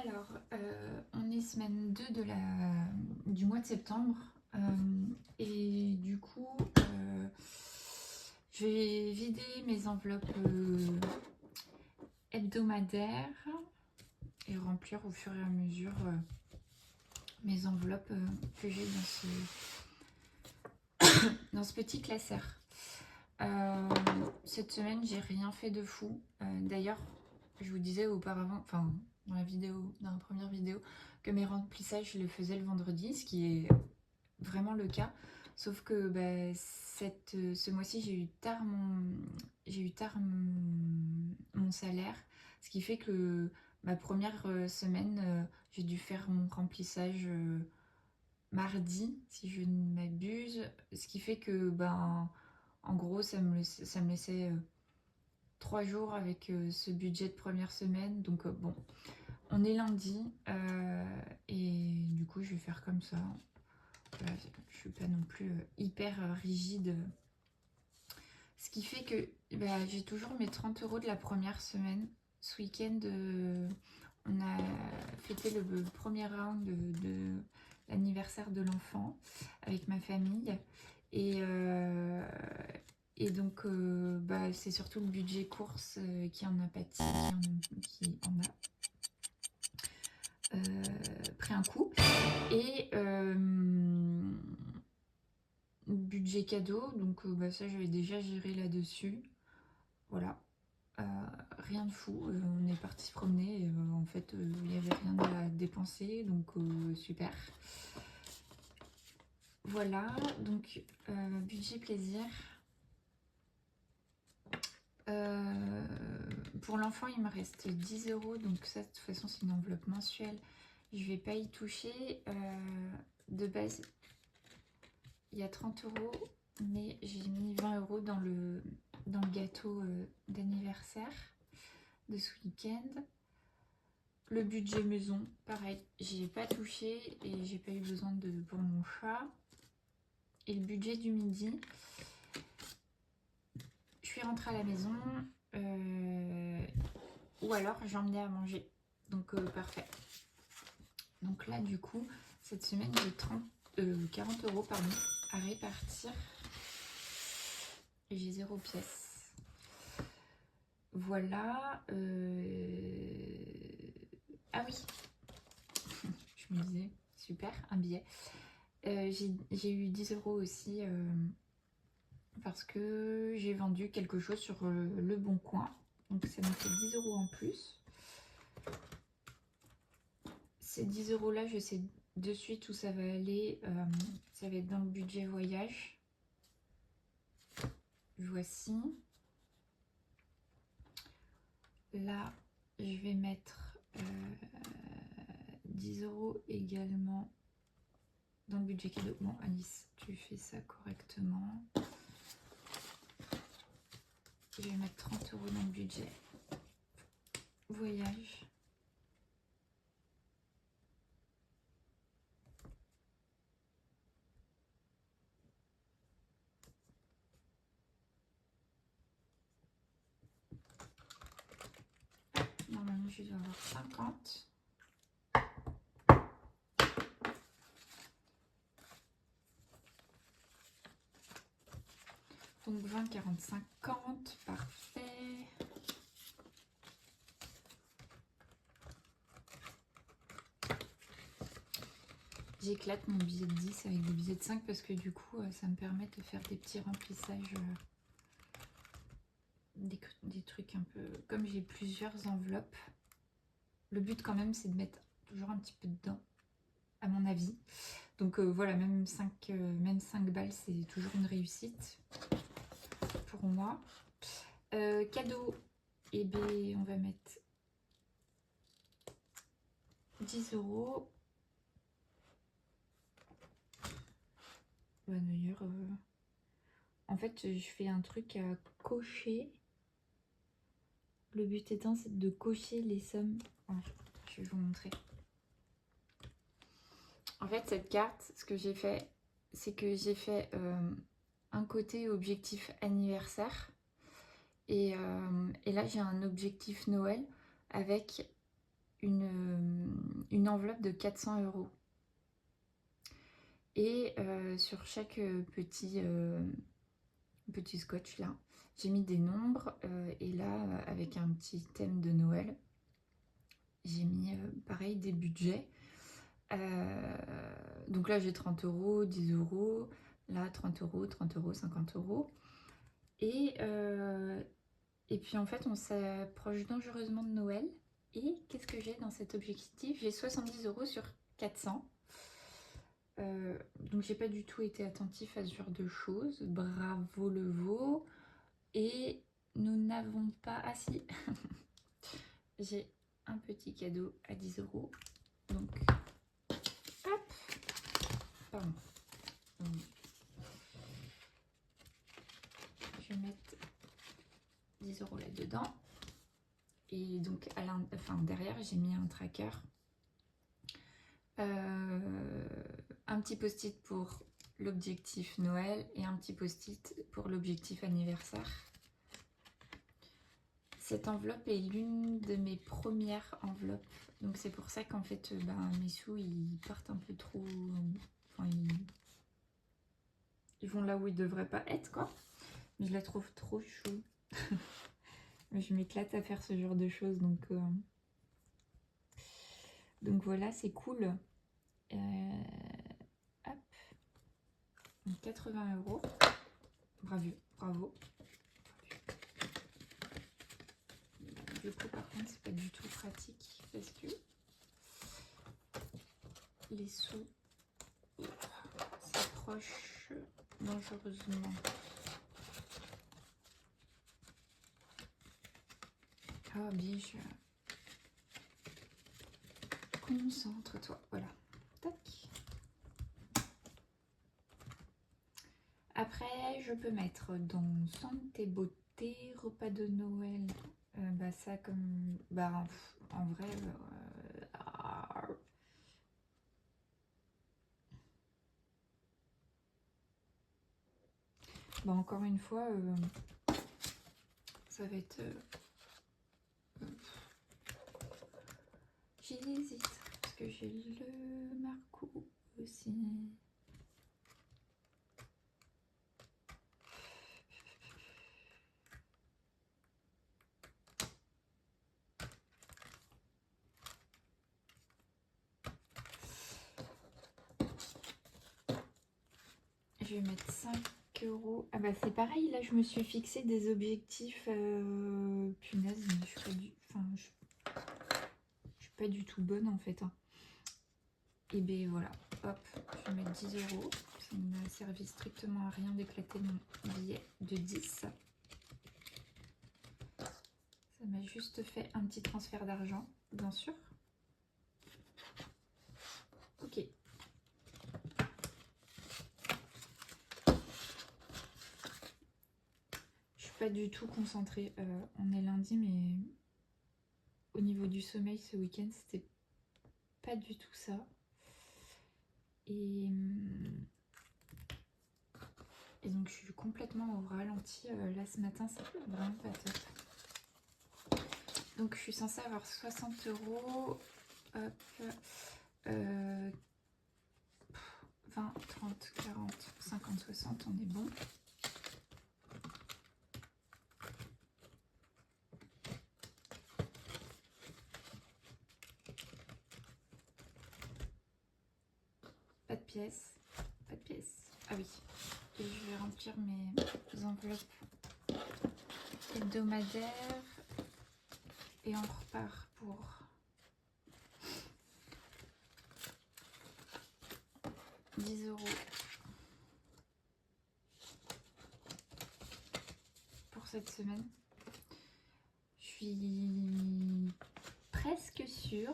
Alors, on est semaine 2 du mois de septembre. Et du coup, je vais vider mes enveloppes hebdomadaires et remplir au fur et à mesure mes enveloppes que j'ai dans ce petit classeur. Cette semaine, j'ai rien fait de fou. D'ailleurs, je vous disais auparavant, enfin dans la première vidéo, que mes remplissages, je les faisais le vendredi, ce qui est vraiment le cas. Sauf que ce mois-ci, j'ai eu tard mon salaire, ce qui fait que ma première semaine, j'ai dû faire mon remplissage mardi, si je ne m'abuse, ce qui fait que en gros, ça me laissait 3 jours avec ce budget de première semaine. Donc bon, on est lundi et du coup, je vais faire comme ça. Voilà, je suis pas non plus hyper rigide. Ce qui fait que j'ai toujours mes 30 € de la première semaine. Ce week-end, on a fêté le premier round de l'anniversaire de l'enfant avec ma famille. Et donc, c'est surtout le budget course qui en a pâti, qui en a pris un coup. Et budget cadeau, donc ça, j'avais déjà géré là-dessus. Voilà. Rien de fou. On est parti se promener et en fait, il n'y avait rien à dépenser, donc super. Voilà, donc budget plaisir. Pour l'enfant, il me reste 10 €, donc ça, de toute façon, c'est une enveloppe mensuelle. Je vais pas y toucher. De base, il y a 30 €, mais j'ai mis 20 € dans le gâteau d'anniversaire de ce week-end. Le budget maison, pareil, j'y ai pas touché et j'ai pas eu besoin pour mon chat. Et le budget du midi, je suis rentrée à la maison ou alors j'ai emmené à manger. Donc parfait. Donc là, du coup, cette semaine, j'ai 40 € pardon, à répartir et j'ai 0 pièce. Voilà. Ah oui, je me disais, super, un billet. J'ai eu 10 € aussi parce que j'ai vendu quelque chose sur Le Bon Coin. Donc ça me fait 10 € en plus. Ces 10 € là, je sais de suite où ça va aller. Ça va être dans le budget voyage. Voici. Là, je vais mettre 10 € également dans le budget cadeau. Bon, Alice, tu fais ça correctement. Je vais mettre 30 € dans le budget voyage. Normalement, je dois avoir 50. Donc 20, 40, 50. Parfait. J'éclate mon billet de 10 avec des billets de 5 parce que du coup, ça me permet de faire des petits remplissages. Des trucs un peu... Comme j'ai plusieurs enveloppes, le but quand même, c'est de mettre toujours un petit peu dedans, à mon avis. Donc voilà, même 5 balles, c'est toujours une réussite pour moi. Cadeau, et bien on va mettre 10 €. D'ailleurs, en fait, je fais un truc à cocher. Le but étant, c'est de cocher les sommes. Alors, je vais vous montrer. En fait, cette carte, ce que j'ai fait, c'est que j'ai fait un côté objectif anniversaire. Et là, j'ai un objectif Noël avec une enveloppe de 400 €. Et sur chaque petit scotch là, j'ai mis des nombres. Et là, avec un petit thème de Noël, j'ai mis pareil des budgets. Donc là, j'ai 30 €, 10 €, là 30 €, 30 €, 50 €. Et puis en fait, on s'approche dangereusement de Noël. Et qu'est-ce que j'ai dans cet objectif? J'ai 70 € sur 400. Donc j'ai pas du tout été attentif à ce genre de choses. Bravo le veau. Et nous n'avons pas... Ah si j'ai un petit cadeau à 10 €. Donc, hop. Pardon. Je vais mettre 10 € là-dedans. Et donc, derrière, j'ai mis un tracker. Un petit post-it pour l'objectif Noël et un petit post-it pour l'objectif anniversaire. Cette enveloppe est l'une de mes premières enveloppes. Donc c'est pour ça qu'en fait, mes sous, ils partent un peu trop... Enfin, ils vont là où ils devraient pas être, quoi. Mais je la trouve trop chou. Je m'éclate à faire ce genre de choses, donc voilà, c'est cool. Hop. 80 €. Bravo, bravo. Du coup, par contre, c'est pas du tout pratique parce que les sous s'approchent dangereusement. Ah, biche. Concentre-toi. Voilà. Tac. Après, je peux mettre dans Santé Beauté, repas de Noël. Ça comme... en vrai... encore une fois, ça va être... J'hésite, parce que j'ai le Marco aussi. Je vais mettre 5 €. Ah c'est pareil, là je me suis fixé des objectifs. Punaise, mais je suis pas du... je suis pas du tout bonne en fait. Hein. Et ben voilà, hop, je vais mettre 10 €. Ça ne m'a servi strictement à rien d'éclater mon billet de 10. Ça m'a juste fait un petit transfert d'argent, bien sûr. Ok. Je suis pas du tout concentrée. On est lundi, mais au niveau du sommeil ce week-end, c'était pas du tout ça. Et donc je suis complètement au ralenti. Là ce matin, c'est vraiment pas top. Donc je suis censée avoir 60 €. Hop. 20, 30, 40, 50, 60, on est bon. Pas de pièces, pas de pièces. Ah oui, et je vais remplir mes enveloppes hebdomadaires et on repart pour 10 € pour cette semaine. Je suis presque sûre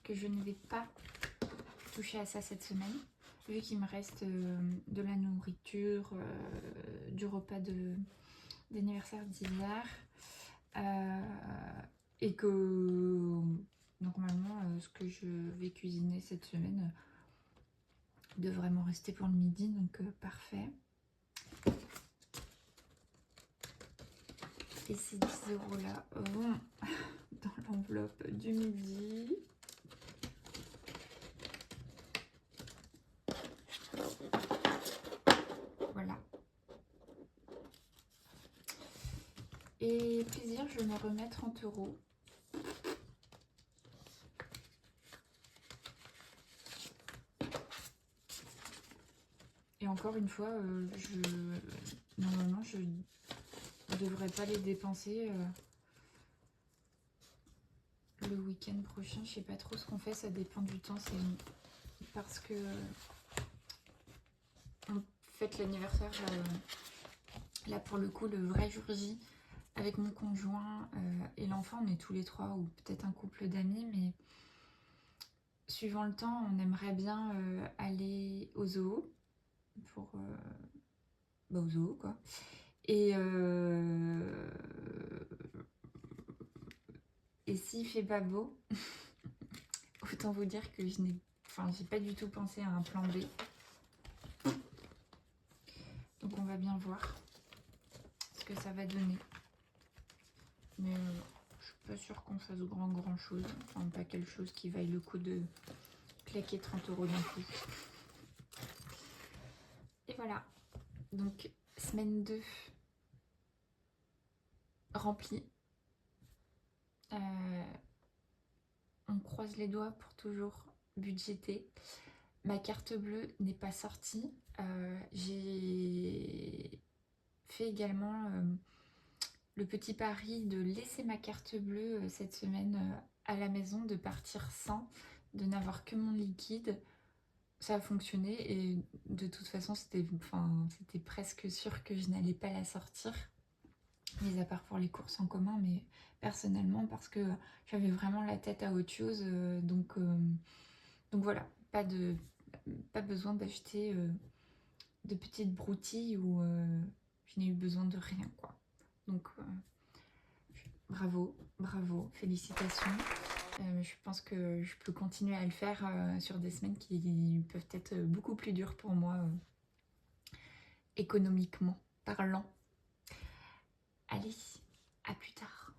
que je ne vais pas toucher à ça cette semaine, vu qu'il me reste de la nourriture, du repas d'anniversaire d'hiver, et que normalement ce que je vais cuisiner cette semaine devrait m'en rester pour le midi, donc parfait. Et ces 10 € là vont dans l'enveloppe du midi. je me remets 30 €. Et encore une fois, normalement, je ne devrais pas les dépenser le week-end prochain. Je sais pas trop ce qu'on fait, ça dépend du temps. C'est parce que on fête l'anniversaire, là pour le coup, le vrai jour J, avec mon conjoint et l'enfant. On est tous les trois, ou peut-être un couple d'amis, mais suivant le temps, on aimerait bien aller au zoo. Au zoo quoi. Et s'il fait pas beau, autant vous dire que j'ai pas du tout pensé à un plan B. Donc on va bien voir ce que ça va donner. Mais je suis pas sûre qu'on fasse grand chose. Enfin, pas quelque chose qui vaille le coup de claquer 30 € d'un coup. Et voilà. Donc semaine 2 remplie. On croise les doigts pour toujours budgéter. Ma carte bleue n'est pas sortie. J'ai fait également le petit pari de laisser ma carte bleue cette semaine à la maison, de partir sans, de n'avoir que mon liquide. Ça a fonctionné et de toute façon c'était presque sûr que je n'allais pas la sortir, mis à part pour les courses en commun, mais personnellement parce que j'avais vraiment la tête à autre chose, donc voilà, pas besoin d'acheter de petites broutilles où je n'ai eu besoin de rien quoi. Donc bravo, félicitations. Je pense que je peux continuer à le faire sur des semaines qui peuvent être beaucoup plus dures pour moi, économiquement parlant. Allez, à plus tard.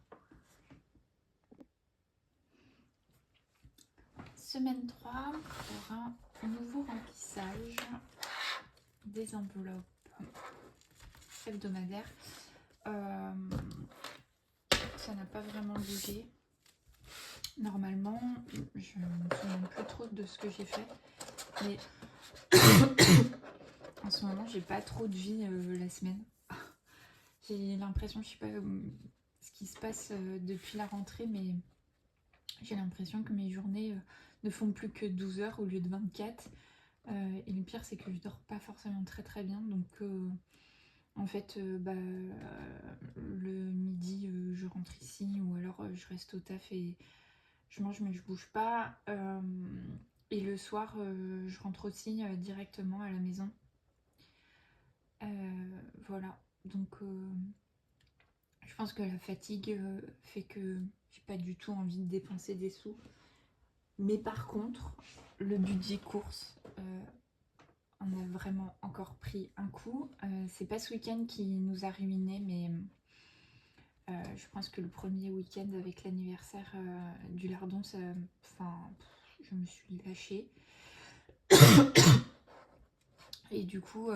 Semaine 3 pour un nouveau remplissage des enveloppes hebdomadaires. Ça n'a pas vraiment bougé. Normalement, je ne me souviens plus trop de ce que j'ai fait, mais en ce moment, j'ai pas trop de vie la semaine. J'ai l'impression, je sais pas ce qui se passe depuis la rentrée, mais j'ai l'impression que mes journées ne font plus que 12 heures au lieu de 24. Et le pire, c'est que je dors pas forcément très bien. Donc, en fait, le midi, je rentre ici, ou alors je reste au taf et je mange, mais je bouge pas. Et le soir, je rentre aussi directement à la maison. Voilà. Donc, je pense que la fatigue fait que j'ai pas du tout envie de dépenser des sous. Mais par contre, le budget course, on a vraiment encore pris un coup. C'est pas ce week-end qui nous a ruinés, mais je pense que le premier week-end avec l'anniversaire du lardon, je me suis lâchée. Et du coup,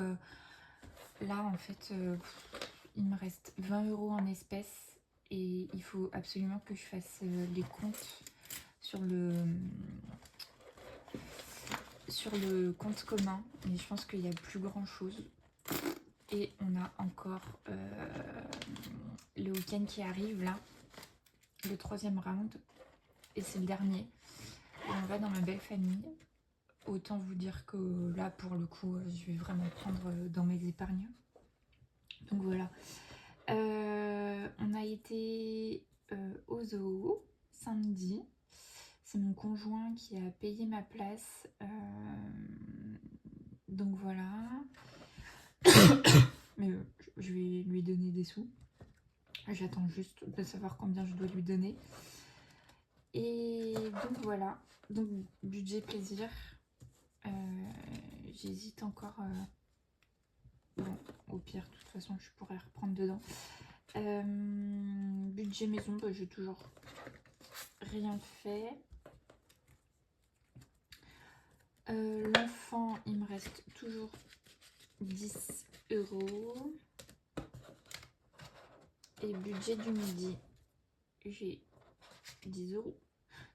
là, en fait, il me reste 20 € en espèces et il faut absolument que je fasse les comptes sur le compte commun. Mais je pense qu'il n'y a plus grand chose. Et on a encore le week-end qui arrive là, le 3e round. Et c'est le dernier. Et on va dans ma belle famille. Autant vous dire que là, pour le coup, je vais vraiment prendre dans mes épargnes. Donc voilà. On a été au zoo samedi. C'est mon conjoint qui a payé ma place. Donc voilà. Mais je vais lui donner des sous. J'attends juste de savoir combien je dois lui donner. Et donc voilà. Donc budget plaisir. J'hésite encore. Bon, au pire, de toute façon, je pourrais reprendre dedans. Budget maison, j'ai toujours rien fait. L'enfant, il me reste toujours 10 €. Et budget du midi, j'ai 10 euros.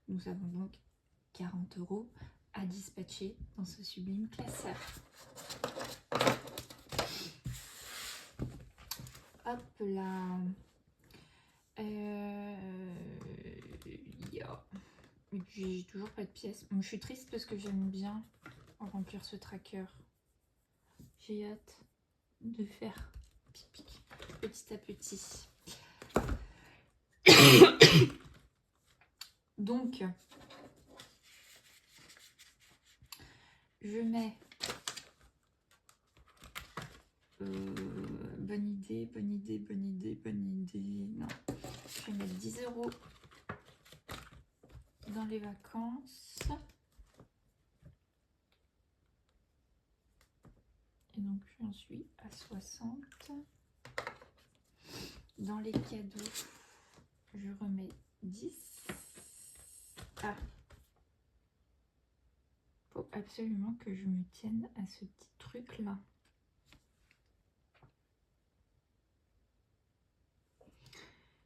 Nous avons donc 40 euros à dispatcher dans ce sublime classeur. Hop là. J'ai toujours pas de pièces. Bon, je suis triste parce que j'aime bien remplir ce tracker. J'ai hâte de faire pipi petit à petit. Donc, je mets bonne idée. Non, je vais mettre 10 euros dans les vacances. Et donc, j'en suis à 60. Dans les cadeaux, je remets 10. Ah, faut absolument que je me tienne à ce petit truc là.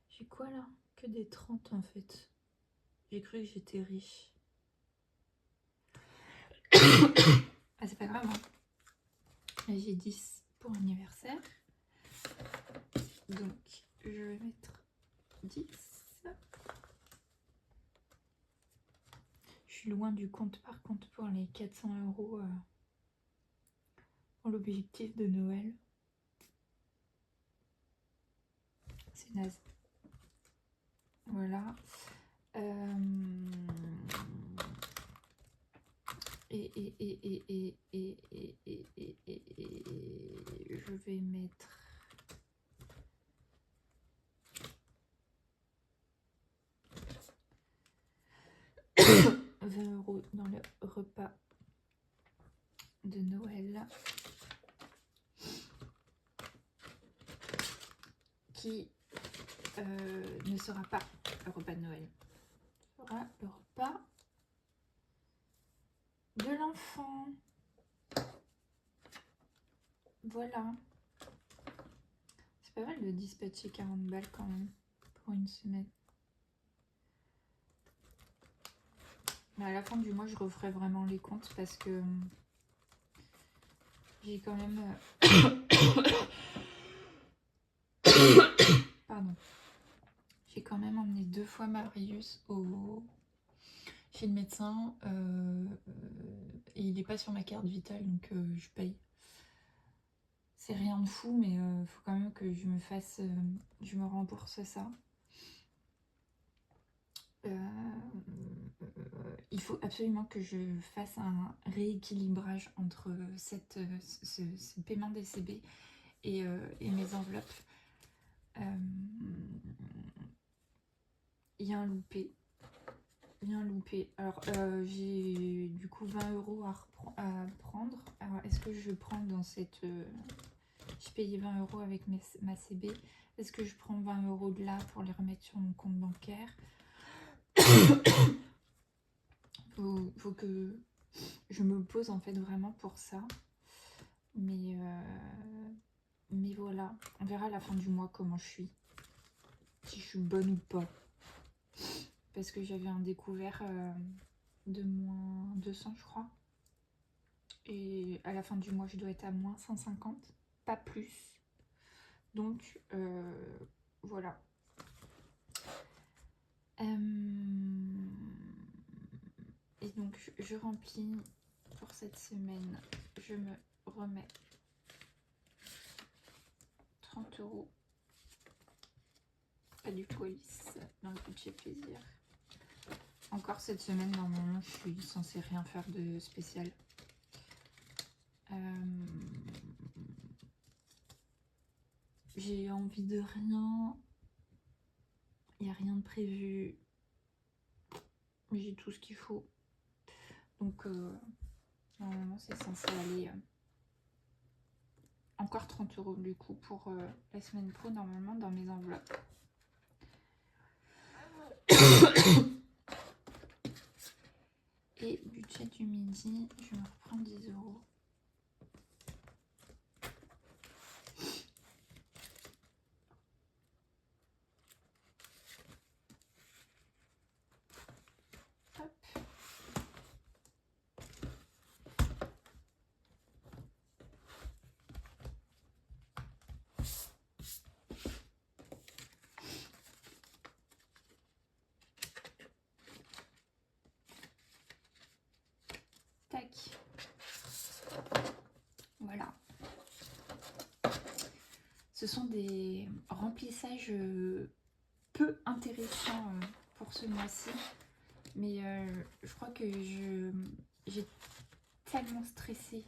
J'ai quoi là? Que des 30 en fait. J'ai cru que j'étais riche. Ah, c'est pas grave, hein. Là, j'ai 10 pour anniversaire. Donc, je vais mettre 10. Je suis loin du compte par contre pour les 400 euros pour l'objectif de Noël. C'est naze. Voilà. Et je vais mettre 20 euros dans le repas de Noël qui ne sera pas le repas de Noël. Ce sera le repas de l'enfant. Voilà. C'est pas mal de dispatcher 40 balles quand même pour une semaine. Mais à la fin du mois, je referai vraiment les comptes parce que j'ai quand même... Pardon. J'ai quand même emmené 2 fois Marius chez le médecin. Et il n'est pas sur ma carte vitale, donc je paye. C'est rien de fou, mais il faut quand même que je me fasse... je me rembourse ça. Il faut absolument que je fasse un rééquilibrage entre ce paiement DCB et mes enveloppes. Il y a un loupé. Alors, j'ai du coup 20 euros à prendre. Alors, est-ce que je prends dans cette... j'ai payé 20 euros avec ma CB. Est-ce que je prends 20 euros de là pour les remettre sur mon compte bancaire? faut que je me pose en fait vraiment pour ça. Mais voilà, on verra à la fin du mois comment je suis. Si je suis bonne ou pas. Parce que j'avais un découvert de moins 200 je crois. Et à la fin du mois je dois être à moins 150, pas plus. Donc voilà. Et donc je remplis pour cette semaine. Je me remets 30 euros. Pas du police dans le budget plaisir. Encore cette semaine, normalement, je suis censée rien faire de spécial. J'ai envie de rien. Il n'y a rien de prévu. J'ai tout ce qu'il faut. Donc, normalement, c'est censé aller... encore 30 euros du coup pour la semaine pro, normalement, dans mes enveloppes. Et budget du midi, je me reprends 10 euros. ce sont des remplissages peu intéressants pour ce mois-ci. Mais je crois que j'ai tellement stressé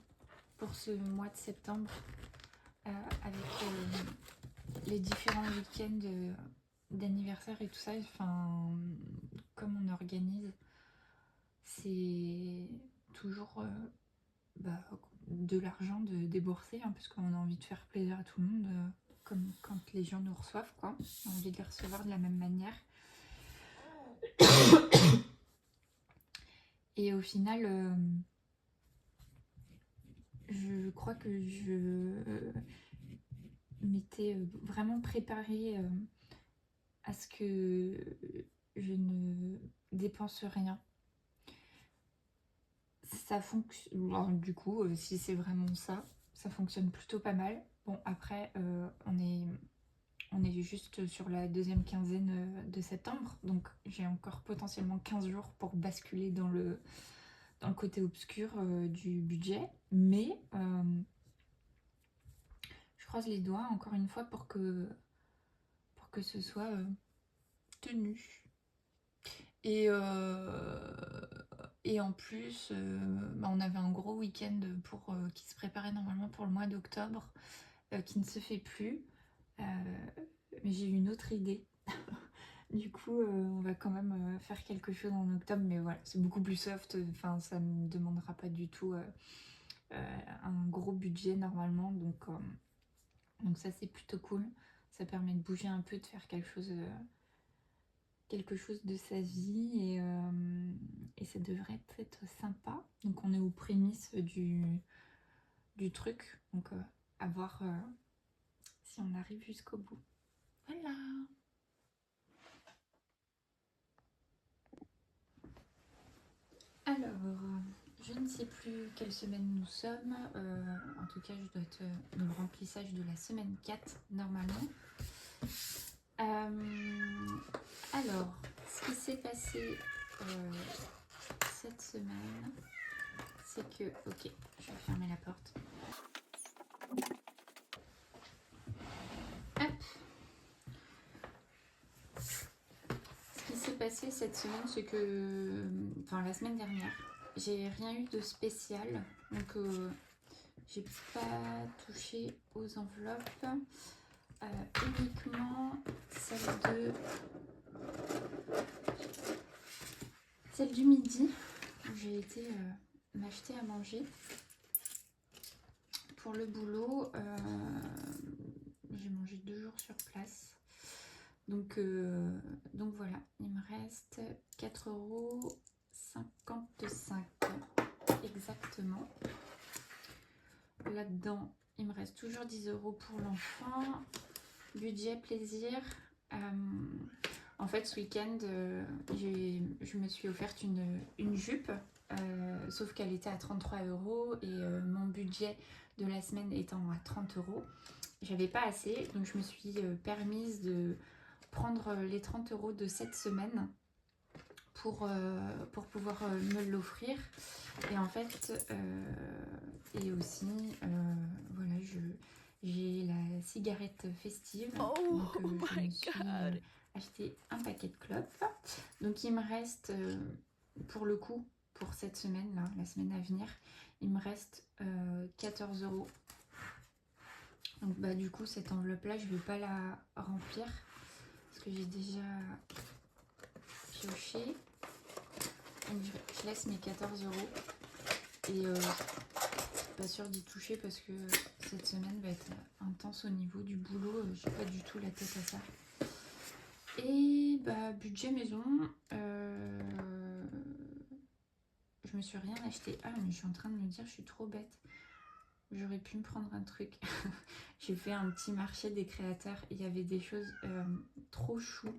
pour ce mois de septembre avec les différents week-ends d'anniversaire et tout ça. Enfin, comme on organise, c'est toujours de l'argent de débourser, hein, parce qu'on a envie de faire plaisir à tout le monde, comme quand les gens nous reçoivent, quoi. On a envie de les recevoir de la même manière. Et au final, je crois que je m'étais vraiment préparée à ce que je ne dépense rien. Ça fonctionne, du coup, si c'est vraiment ça, ça fonctionne plutôt pas mal. Bon, après, on est juste sur la deuxième quinzaine de septembre, donc j'ai encore potentiellement 15 jours pour basculer dans le côté obscur du budget. Mais je croise les doigts encore une fois pour que ce soit tenu. Et en plus, on avait un gros week-end qui se préparait normalement pour le mois d'octobre, qui ne se fait plus. Mais j'ai eu une autre idée. Du coup, on va quand même faire quelque chose en octobre, mais voilà, c'est beaucoup plus soft. Enfin, ça ne me demandera pas du tout un gros budget normalement, donc ça c'est plutôt cool. Ça permet de bouger un peu, de faire quelque chose de sa vie, et ça devrait être sympa. Donc on est aux prémices du truc, donc à voir si on arrive jusqu'au bout. Voilà. Alors, je ne sais plus quelle semaine nous sommes. En tout cas, je dois être dans le remplissage de la semaine 4 normalement. Alors, ce qui s'est passé cette semaine, c'est que... Ok, je vais fermer la porte. Hop. Ce qui s'est passé cette semaine, c'est que... Enfin, la semaine dernière, j'ai rien eu de spécial. Donc, j'ai pas touché aux enveloppes. Uniquement celle du midi, où j'ai été m'acheter à manger pour le boulot. J'ai mangé 2 jours sur place, donc voilà, il me reste 4,55 € exactement. Là-dedans, il me reste toujours 10 € pour l'enfant. Budget plaisir. En fait, ce week-end, je me suis offerte une jupe, sauf qu'elle était à 33 € et mon budget de la semaine étant à 30 €, j'avais pas assez, donc je me suis permise de prendre les 30 € de cette semaine pour pouvoir me l'offrir. Et en fait, et aussi, voilà, j'ai la cigarette festive, donc je me suis acheté un paquet de clopes. Donc il me reste, pour le coup, pour cette semaine là, la semaine à venir, il me reste 14 €. Donc du coup cette enveloppe là, je vais pas la remplir parce que j'ai déjà pioché. Donc je laisse mes 14 € et pas sûre d'y toucher parce que cette semaine va être intense au niveau du boulot. J'ai pas du tout la tête à ça. Et budget maison, je me suis rien acheté. Ah, mais je suis en train de me dire, je suis trop bête. J'aurais pu me prendre un truc. J'ai fait un petit marché des créateurs. Il y avait des choses trop chou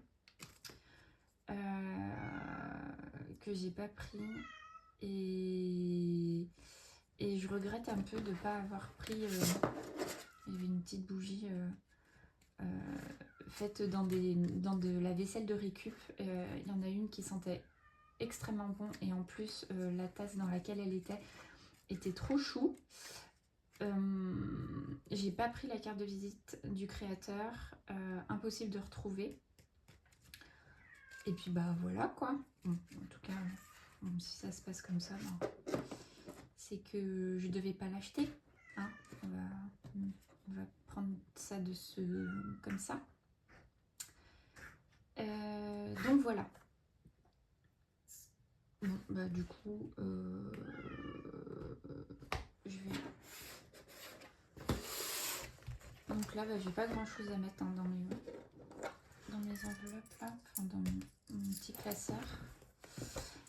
que j'ai pas pris. Et je regrette un peu de ne pas avoir pris... il y avait une petite bougie faite dans de la vaisselle de récup. Il y en a une qui sentait extrêmement bon. Et en plus, la tasse dans laquelle elle était trop chou. j'ai pas pris la carte de visite du créateur, impossible de retrouver. Et puis bah voilà quoi. Bon, en tout cas, bon, si ça se passe comme ça, ben, c'est que je devais pas l'acheter. Hein. On va prendre ça comme ça. Donc voilà. Bon, bah du coup, je vais... Donc là, bah, j'ai pas grand chose à mettre hein, dans mes enveloppes, là, enfin, dans mon petit classeur.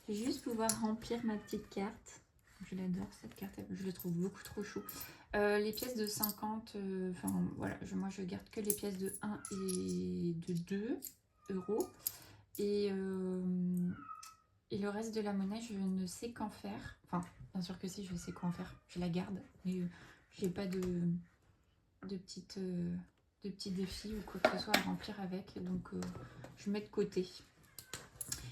Je vais juste pouvoir remplir ma petite carte. Je l'adore cette carte, je le trouve beaucoup trop chou. Les pièces de 50, enfin voilà, moi je garde que les pièces de 1 et de 2 euros. Et le reste de la monnaie, je ne sais qu'en faire. Enfin, bien sûr que si, je sais quoi en faire. Je la garde, mais j'ai pas de petits défis ou quoi que ce soit à remplir avec. Donc, je mets de côté.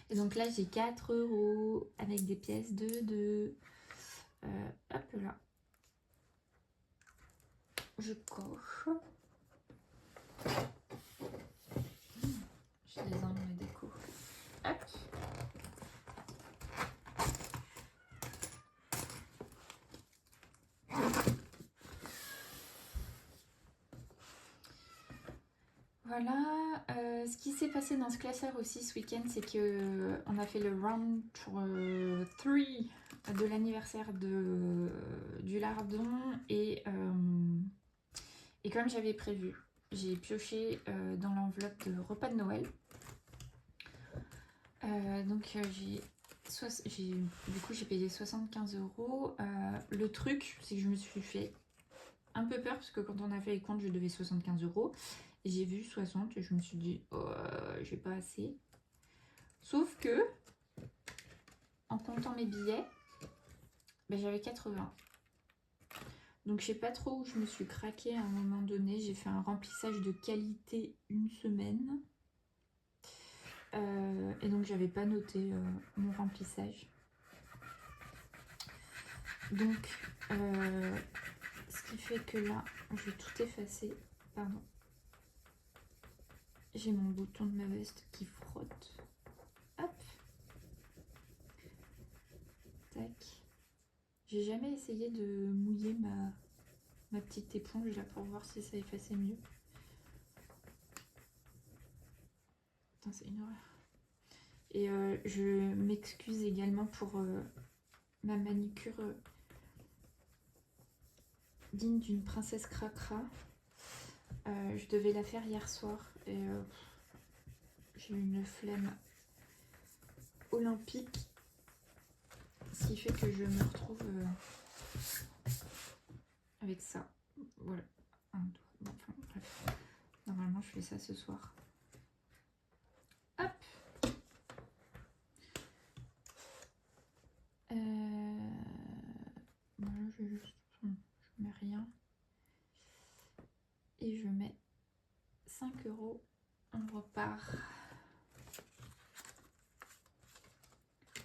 Et donc là, j'ai 4 euros avec des pièces de 2. Hop là. Je coche. Je les ai dans mes déco. Hop. Voilà, ce qui s'est passé dans ce classeur aussi ce week-end, c'est que on a fait le round 3 de l'anniversaire du lardon et comme j'avais prévu, j'ai pioché dans l'enveloppe de repas de Noël. Donc du coup j'ai payé 75 euros. Le truc, c'est que je me suis fait un peu peur parce que quand on a fait les comptes, je devais 75 euros. J'ai vu 60 et je me suis dit, oh, j'ai pas assez. Sauf que, en comptant mes billets, ben, j'avais 80. Donc je sais pas trop où je me suis craquée à un moment donné. J'ai fait un remplissage de qualité une semaine. Et donc j'avais pas noté mon remplissage. Donc, ce qui fait que là, je vais tout effacer. Pardon. J'ai mon bouton de ma veste qui frotte. Hop. Tac. J'ai jamais essayé de mouiller ma petite éponge là pour voir si ça effaçait mieux. Putain, c'est une horreur. Et je m'excuse également pour ma manicure digne d'une princesse cracra. Je devais la faire hier soir et j'ai eu une flemme olympique. Ce qui fait que je me retrouve avec ça. Voilà. Bon, enfin, bref. Normalement, je fais ça ce soir. Hop. Voilà, je mets rien. Et je mets 5 euros. On repart.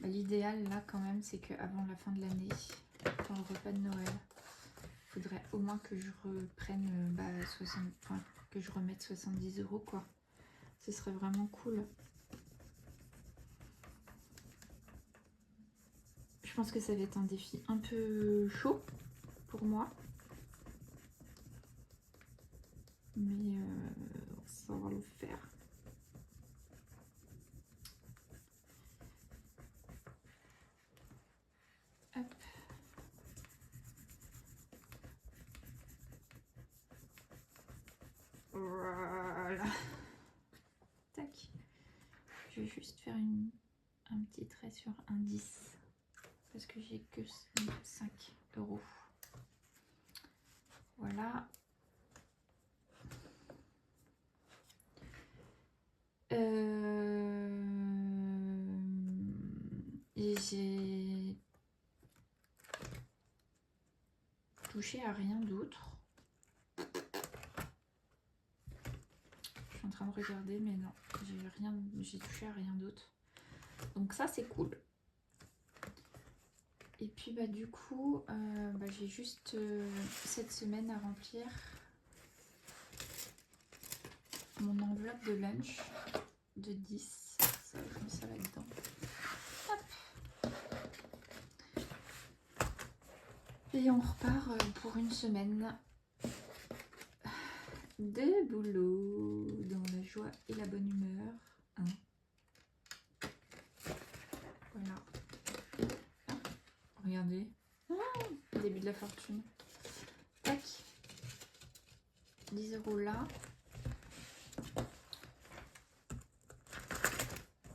Bah, l'idéal là quand même, c'est qu'avant la fin de l'année, pour le repas de Noël, il faudrait au moins que je reprenne que je remette 70 euros quoi. Ce serait vraiment cool. Je pense que ça va être un défi un peu chaud pour moi. Mais ça va le faire. Hop. Voilà. Tac. Je vais juste faire un petit trait sur un 10. Parce que j'ai que 5 euros. Voilà. Et j'ai touché à rien d'autre. Je suis en train de regarder, mais non, j'ai touché à rien d'autre. Donc ça, c'est cool. Et puis bah du coup, j'ai juste cette semaine à remplir mon enveloppe de lunch de 10. Ça, je mets ça là-dedans. Et on repart pour une semaine de boulot dans la joie et la bonne humeur. Hein. Voilà. Ah, regardez. Ah, début de la fortune. Tac. 10 € là.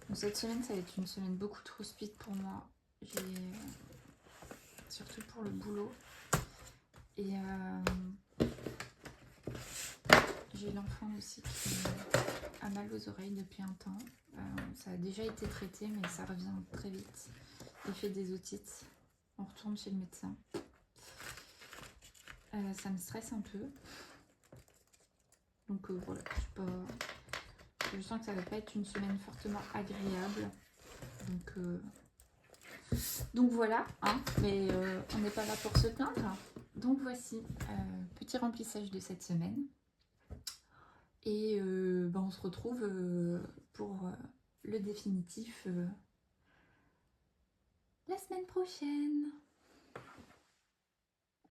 Bon, cette semaine, ça va être une semaine beaucoup trop speed pour moi. Surtout pour le boulot. Et j'ai l'enfant aussi qui a mal aux oreilles depuis un temps. Ça a déjà été traité, mais ça revient très vite. Il fait des otites. On retourne chez le médecin. Ça me stresse un peu. Donc voilà, je sens que ça va pas être une semaine fortement agréable. Donc voilà, hein, mais on n'est pas là pour se plaindre. Donc voici, petit remplissage de cette semaine. Et on se retrouve pour le définitif la semaine prochaine.